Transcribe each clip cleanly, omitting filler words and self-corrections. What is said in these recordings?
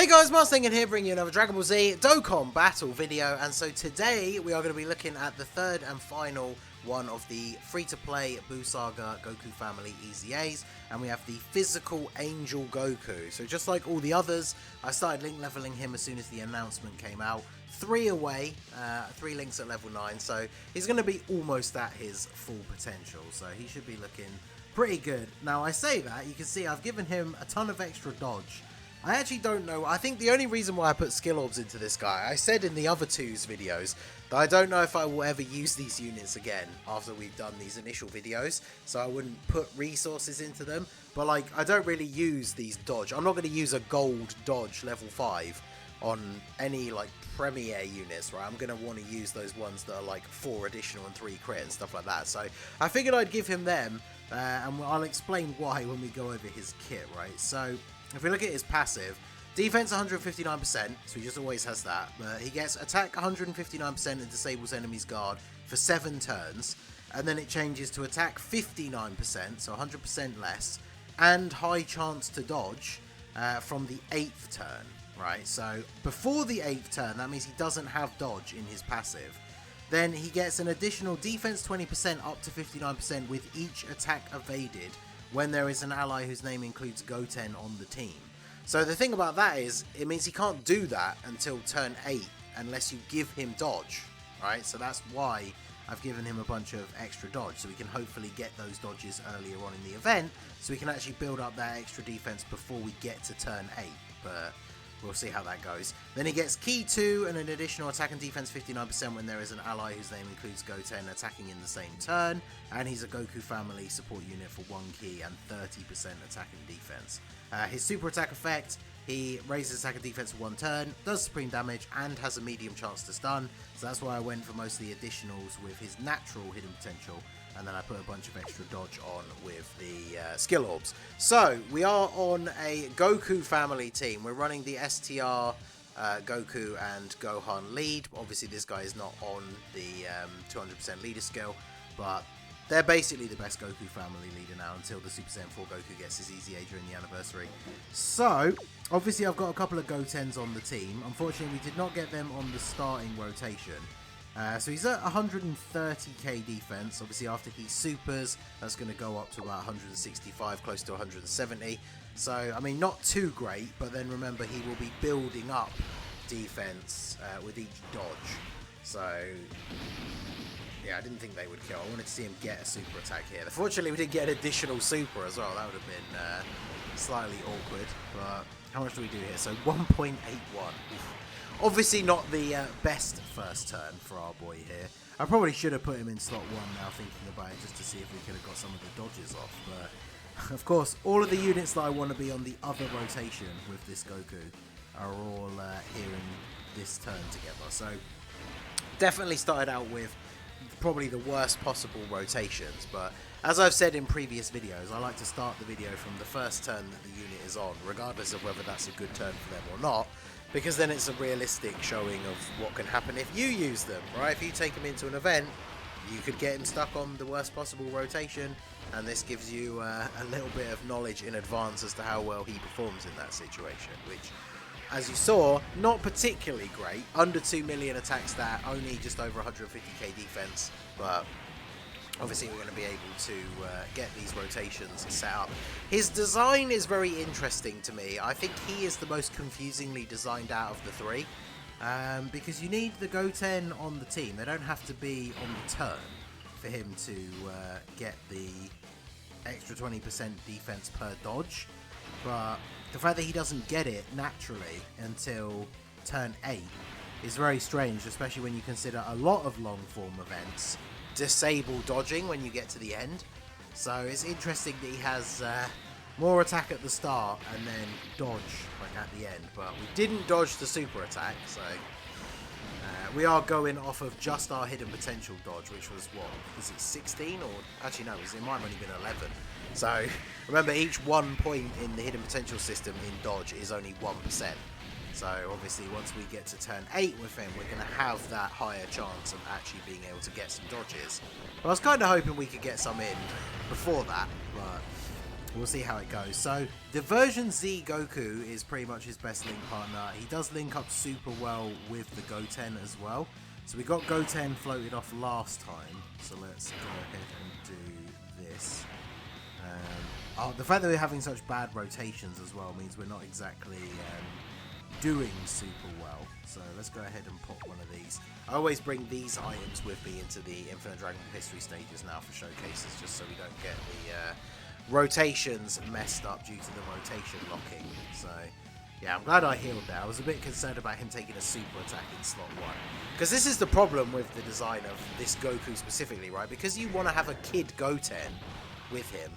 Hey guys, Marsling here bringing you another Dragon Ball Z Dokkan battle video, and so today we are going to be looking at the third and final one of the free-to-play Buu Saga Goku family EZAs, and we have the physical Angel Goku. So just like all the others, I started link leveling him as soon as the announcement came out. 3 away, 3 links at level 9, so he's going to be almost at his full potential, so he should be looking pretty good. Now I say that, you can see I've given him a ton of extra dodge. I actually don't know. I think the only reason why I put skill orbs into this guy, I said in the other two's videos that I don't know if I will ever use these units again after we've done these initial videos, so I wouldn't put resources into them. But like, I don't really use these dodge. I'm not going to use a gold dodge level 5 on any like premier units, right? I'm going to want to use those ones that are like 4 additional and 3 crit and stuff like that. So I figured I'd give him them, and I'll explain why when we go over his kit, right? So if we look at his passive, defense 159%, so he just always has that, but he gets attack 159% and disables enemy's guard for 7 turns, and then it changes to attack 59%, so 100% less, and high chance to dodge from the 8th turn, right? So before the 8th turn, that means he doesn't have dodge in his passive. Then he gets an additional defense 20% up to 59% with each attack evaded when there is an ally whose name includes Goten on the team. So the thing about that is, it means he can't do that until turn 8 unless you give him dodge, right? So that's why I've given him a bunch of extra dodge, so we can hopefully get those dodges earlier on in the event, so we can actually build up that extra defense before we get to turn 8, but we'll see how that goes. Then he gets Key 2 and an additional attack and defense 59% when there is an ally whose name includes Goten attacking in the same turn, and he's a Goku family support unit for 1 key and 30% attack and defense. His super attack effect, he raises attack and defense for 1 turn, does supreme damage, and has a medium chance to stun, so that's why I went for most of the additionals with his natural hidden potential, and then I put a bunch of extra dodge on with the skill orbs. So, we are on a Goku family team. We're running the STR Goku and Gohan lead. Obviously, this guy is not on the 200% leader skill, but they're basically the best Goku family leader now until the Super Saiyan 4 Goku gets his EZA during the anniversary. So, obviously, I've got a couple of Gotens on the team. Unfortunately, we did not get them on the starting rotation. So he's at 130k defense. Obviously, after he supers, that's going to go up to about 165, close to 170. So, I mean, not too great, but then remember, he will be building up defense with each dodge. So, yeah, I didn't think they would kill. I wanted to see him get a super attack here. Unfortunately, we did get an additional super as well. That would have been slightly awkward, but how much do we do here? So, 1.81. Obviously not the best first turn for our boy here. I probably should have put him in slot 1 now, thinking about it, just to see if we could have got some of the dodges off. But, of course, all of the units that I want to be on the other rotation with this Goku are all here in this turn together. So, definitely started out with probably the worst possible rotations. But, as I've said in previous videos, I like to start the video from the first turn that the unit is on, regardless of whether that's a good turn for them or not. Because then it's a realistic showing of what can happen if you use them, right? If you take him into an event, you could get him stuck on the worst possible rotation, and this gives you a little bit of knowledge in advance as to how well he performs in that situation, which, as you saw, not particularly great. Under 2 million attack stat, only just over 150k defense, but obviously we're going to be able to get these rotations set up. His design is very interesting to me. I think he is the most confusingly designed out of the 3. Because you need the Goten on the team. They don't have to be on the turn for him to get the extra 20% defense per dodge. But the fact that he doesn't get it naturally until turn 8 is very strange, especially when you consider a lot of long form events disable dodging when you get to the end. So it's interesting that he has more attack at the start and then dodge like at the end, but we didn't dodge the super attack, so we are going off of just our hidden potential dodge, which was what, was it 16, or actually no, it might have only been 11. So remember, each 1 point in the hidden potential system in dodge is only 1%. So obviously once we get to turn 8 with him, we're going to have that higher chance of actually being able to get some dodges. But I was kind of hoping we could get some in before that, but we'll see how it goes. So the version Z Goku is pretty much his best link partner. He does link up super well with the Goten as well. So we got Goten floated off last time. So let's go ahead and do this. The fact that we're having such bad rotations as well means we're not exactly doing super well. So let's go ahead and pop one of these. I always bring these items with me into the Infinite Dragon Ball history stages now for showcases, just so we don't get the rotations messed up due to the rotation locking. So yeah, I'm glad I healed there. I was a bit concerned about him taking a super attack in slot 1. Because this is the problem with the design of this Goku specifically, right? Because you want to have a kid Goten with him.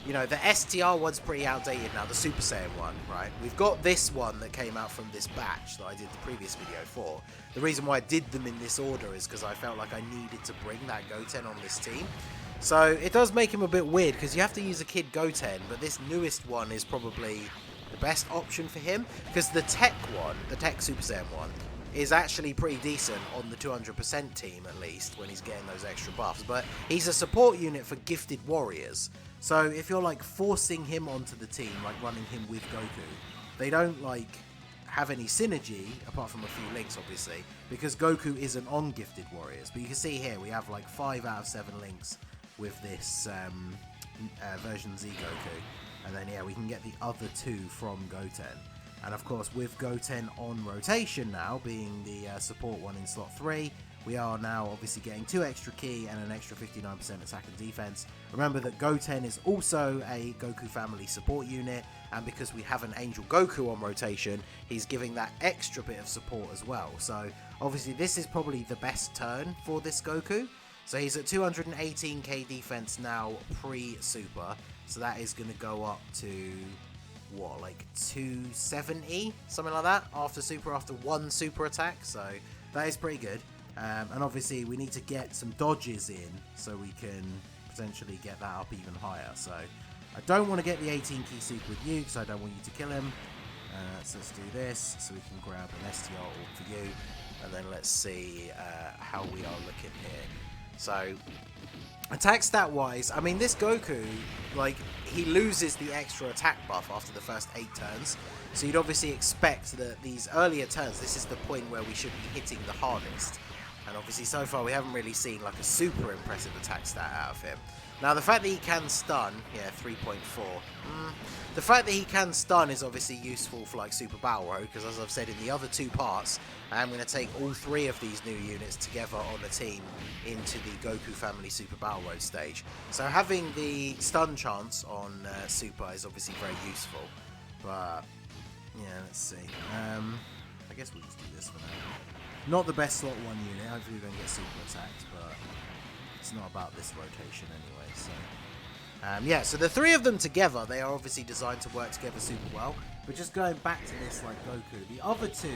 You know, the STR one's pretty outdated now, the Super Saiyan one, right? We've got this one that came out from this batch that I did the previous video for. The reason why I did them in this order is because I felt like I needed to bring that Goten on this team. So it does make him a bit weird because you have to use a kid Goten, but this newest one is probably the best option for him because the tech one, the tech Super Saiyan one, is actually pretty decent on the 200% team at least when he's getting those extra buffs. But he's a support unit for gifted warriors. So if you're like forcing him onto the team, like running him with Goku, they don't like have any synergy apart from a few links obviously because Goku isn't on gifted warriors. But you can see here we have like 5 out of 7 links with this version Z Goku. And then yeah, we can get the other 2 from Goten. And of course, with Goten on rotation now, being the support one in slot 3, we are now obviously getting 2 extra ki and an extra 59% attack and defense. Remember that Goten is also a Goku family support unit, and because we have an Angel Goku on rotation, he's giving that extra bit of support as well. So obviously this is probably the best turn for this Goku. So he's at 218k defense now pre-super, so that is going to go up to what, like 270, something like that, after super, after 1 super attack. So that is pretty good. And obviously we need to get some dodges in so we can potentially get that up even higher. So I don't want to get the 18 key super with you because I don't want you to kill him. So let's do this so we can grab an STR orb for you, and then let's see how we are looking here. So attack stat wise, I mean, this Goku, like, he loses the extra attack buff after the first 8 turns. So you'd obviously expect that these earlier turns, this is the point where we should be hitting the hardest. And obviously so far we haven't really seen like a super impressive attack stat out of him. Now the fact that he can stun, yeah, 3.4. The fact that he can stun is obviously useful for like Super Battle Road, because as I've said in the other 2 parts, I'm going to take all 3 of these new units together on a team into the Goku Family Super Battle Road stage. So having the stun chance on Super is obviously very useful. But yeah, let's see. I guess we'll just do this for now. Not the best slot 1 unit, hopefully we don't get super attacked, but it's not about this rotation anyway, so... yeah, so the 3 of them together, they are obviously designed to work together super well, but just going back to this like Goku, the other 2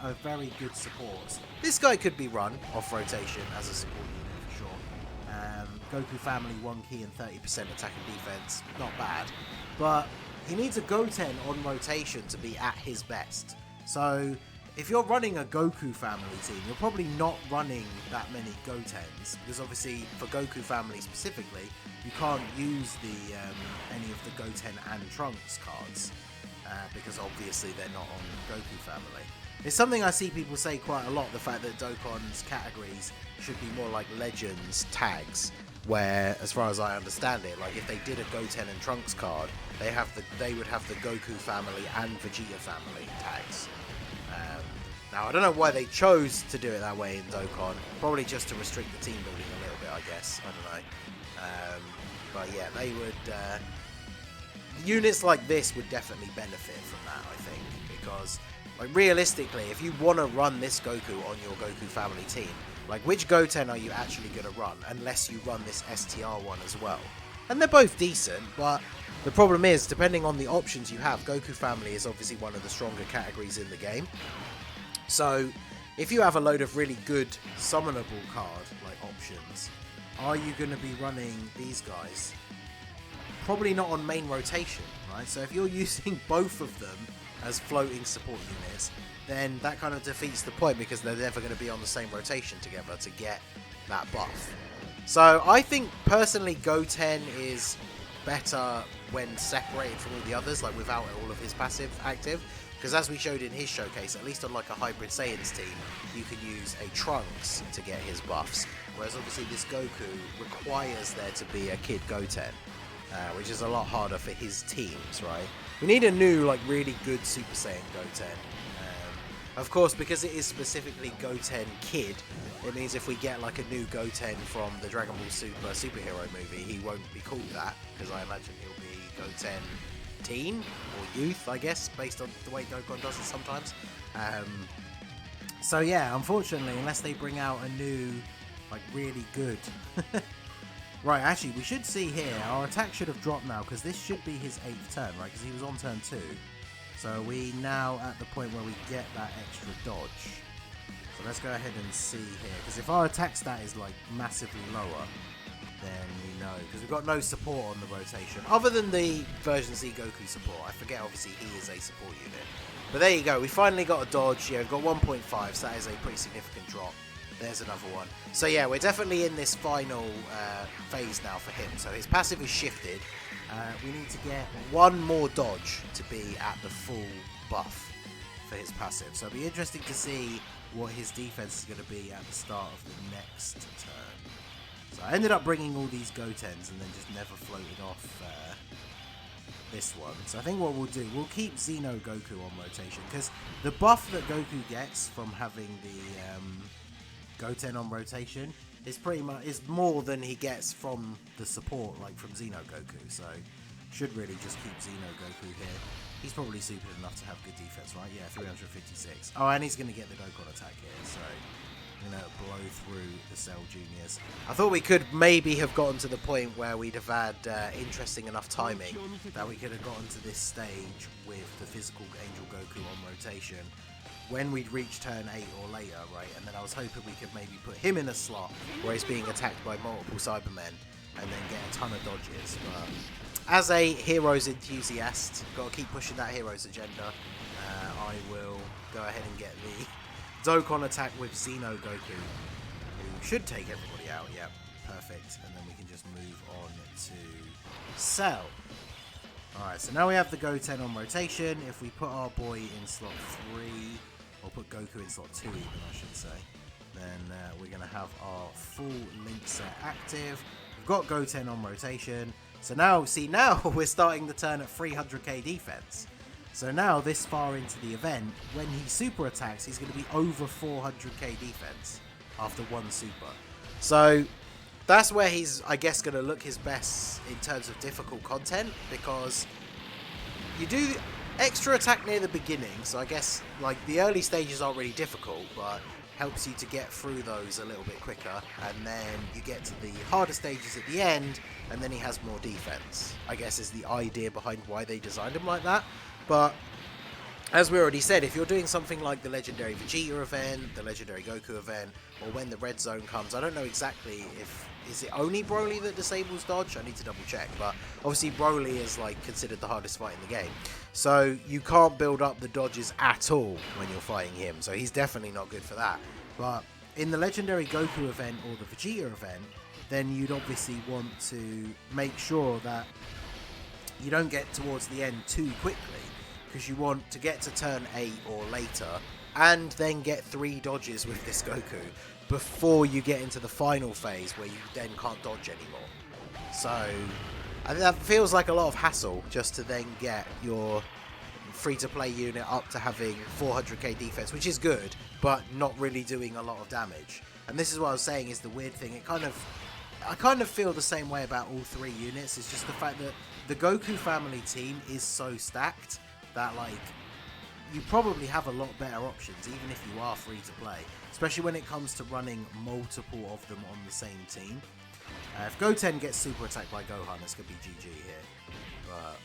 are very good supports. This guy could be run off rotation as a support unit for sure. Goku Family 1 key and 30% attack and defense, not bad, but he needs a Goten on rotation to be at his best. So if you're running a Goku Family team, you're probably not running that many Gotens, because obviously for Goku Family specifically, you can't use the any of the Goten and Trunks cards, because obviously they're not on Goku Family. It's something I see people say quite a lot, the fact that Dokkan's categories should be more like Legends tags, where, as far as I understand it, like if they did a Goten and Trunks card, they would have the Goku Family and Vegeta Family tags. Now, I don't know why they chose to do it that way in Dokkan. Probably just to restrict the team building a little bit, I guess. I don't know. But yeah, they would... units like this would definitely benefit from that, I think. Because, like, realistically, if you want to run this Goku on your Goku Family team, like, which Goten are you actually going to run? Unless you run this STR one as well. And they're both decent, but the problem is, depending on the options you have, Goku Family is obviously one of the stronger categories in the game. So, if you have a load of really good summonable card like options, are you going to be running these guys? Probably not on main rotation, right? So if you're using both of them as floating support units, then that kind of defeats the point, because they're never going to be on the same rotation together to get that buff. So I think personally Goten is better when separated from all the others, like without all of his passive active. Because as we showed in his showcase, at least on like a Hybrid Saiyans team, you can use a Trunks to get his buffs. Whereas obviously this Goku requires there to be a Kid Goten, which is a lot harder for his teams, right? We need a new, like, really good Super Saiyan Goten. Of course, because it is specifically Goten Kid, it means if we get like a new Goten from the Dragon Ball Super superhero movie, he won't be called that, because I imagine he'll be Goten Teen or Youth, I guess, based on the way Dokkan does it sometimes. So yeah, unfortunately, unless they bring out a new, like, really good... Right, actually, we should see here, our attack should have dropped now, because this should be his 8th turn, right? Because he was on turn 2. So we now at the point where we get that extra dodge. So let's go ahead and see here, because if our attack stat is like massively lower, then we know, because we've got no support on the rotation, other than the version Z Goku support. I forget, obviously, he is a support unit. But there you go, we finally got a dodge. Yeah, we've got 1.5, so that is a pretty significant drop. There's another one. So yeah, we're definitely in this final phase now for him. So his passive is shifted. We need to get one more dodge to be at the full buff for his passive. So it'll be interesting to see what his defense is going to be at the start of the next turn. So I ended up bringing all these Gotens and then just never floated off this one. So I think what we'll do, we'll keep Xeno Goku on rotation, because the buff that Goku gets from having the Goten on rotation is pretty much more than he gets from the support, like from Xeno Goku. So should really just keep Xeno Goku here. He's probably super enough to have good defense, right? Yeah, 356. Oh, and he's going to get the Dokkan attack here, so I'm going to blow through the Cell Juniors. I thought we could maybe have gotten to the point where we'd have had interesting enough timing that we could have gotten to this stage with the physical Angel Goku on rotation when we'd reach turn 8 or later, right? And then I was hoping we could maybe put him in a slot where he's being attacked by multiple Cybermen and then get a ton of dodges. But as a Heroes enthusiast, got to keep pushing that Heroes agenda. I will go ahead and get the Dokkan attack with Xeno Goku, who should take everybody out. Yeah, perfect. And then we can just move on to Cell. Alright, so now we have the Goten on rotation. If we put our boy in slot 3, or put Goku in slot 2 even, I should say, then we're going to have our full link set active. We've got Goten on rotation. So now, see, now we're starting the turn at 300k defense. So now, this far into the event, when he super attacks, he's going to be over 400k defense after one super. So that's where he's, I guess, going to look his best in terms of difficult content, because you do extra attack near the beginning, so I guess like the early stages aren't really difficult, but helps you to get through those a little bit quicker, and then you get to the harder stages at the end, and then he has more defense, I guess, is the idea behind why they designed him like that. But as we already said, if you're doing something like the Legendary Vegeta event, the Legendary Goku event, or when the Red Zone comes, I don't know exactly if... Is it only Broly that disables dodge? I need to double check. But obviously Broly is like considered the hardest fight in the game. So you can't build up the dodges at all when you're fighting him. So he's definitely not good for that. But in the Legendary Goku event or the Vegeta event, then you'd obviously want to make sure that you don't get towards the end too quickly, because you want to get to turn 8 or later and then get 3 dodges with this Goku before you get into the final phase where you then can't dodge anymore. So I think that feels like a lot of hassle just to then get your free-to-play unit up to having 400k defense, which is good, but not really doing a lot of damage. And this is what I was saying is the weird thing. I kind of feel the same way about all 3 units. It's just the fact that the Goku family team is so stacked that, like, you probably have a lot better options, even if you are free to play, especially when it comes to running multiple of them on the same team. If Goten gets super attacked by Gohan, it's going to be GG here. But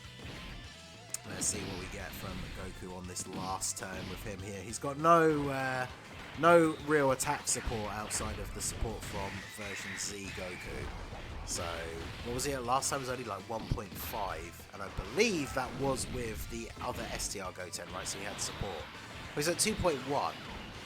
let's see what we get from Goku on this last turn with him here. He's got no real attack support outside of the support from version Z Goku. So, what was it? Last time it was only like 1.5, and I believe that was with the other STR Goten, right? So he had support. Well, he's at 2.1,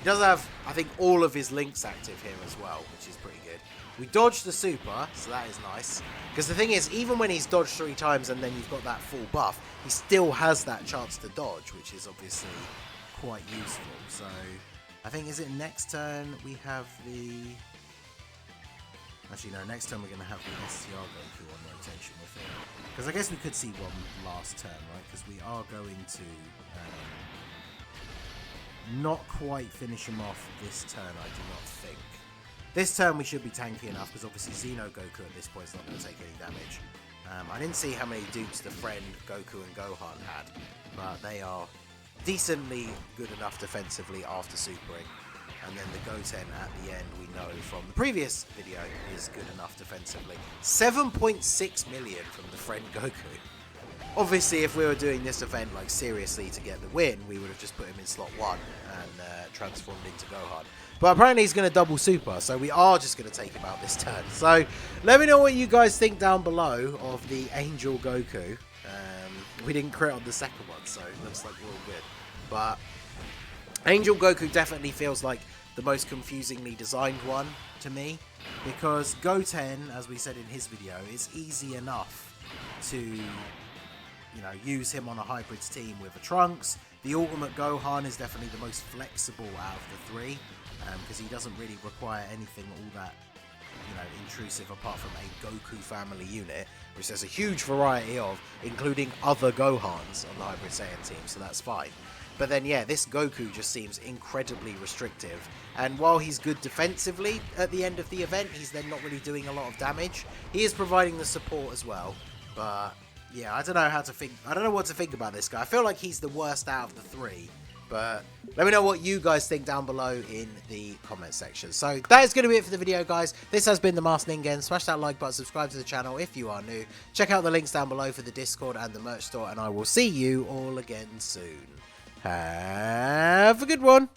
He does have, I think, all of his links active here as well, which is pretty good. We dodged the super, so that is nice. Because the thing is, even when he's dodged 3 times and then you've got that full buff, he still has that chance to dodge, which is obviously quite useful. So, I think, is it next turn we have the... Actually, no, next turn we're going to have the STR Goku on rotation with him. Because I guess we could see one last turn, right? Because we are going to not quite finish him off this turn, I do not think. This turn we should be tanky enough, because obviously Xeno Goku at this point is not going to take any damage. I didn't see how many dupes the friend Goku and Gohan had, but they are decently good enough defensively after supering. And then the Goten at the end, we know from the previous video, is good enough defensively. 7.6 million from the friend Goku. Obviously, if we were doing this event like seriously to get the win, we would have just put him in slot 1 and transformed into Gohan. But apparently he's going to double super, so we are just going to take him out this turn. So let me know what you guys think down below of the Angel Goku. We didn't crit on the second one, so it looks like we're all good. But Angel Goku definitely feels like the most confusingly designed one to me, because Goten, as we said in his video, is easy enough to, you know, use him on a hybrids team with a Trunks. The Ultimate Gohan is definitely the most flexible out of the 3, because he doesn't really require anything all that, you know, intrusive apart from a Goku family unit, which there's a huge variety of, including other Gohans on the Hybrid Saiyan team, so that's fine. But then, yeah, this Goku just seems incredibly restrictive. And while he's good defensively at the end of the event, he's then not really doing a lot of damage. He is providing the support as well. But, yeah, I don't know how to think. I don't know what to think about this guy. I feel like he's the worst out of the 3. But let me know what you guys think down below in the comment section. So that is going to be it for the video, guys. This has been the Masked Ningen. Smash that like button, subscribe to the channel if you are new. Check out the links down below for the Discord and the merch store. And I will see you all again soon. Have a good one.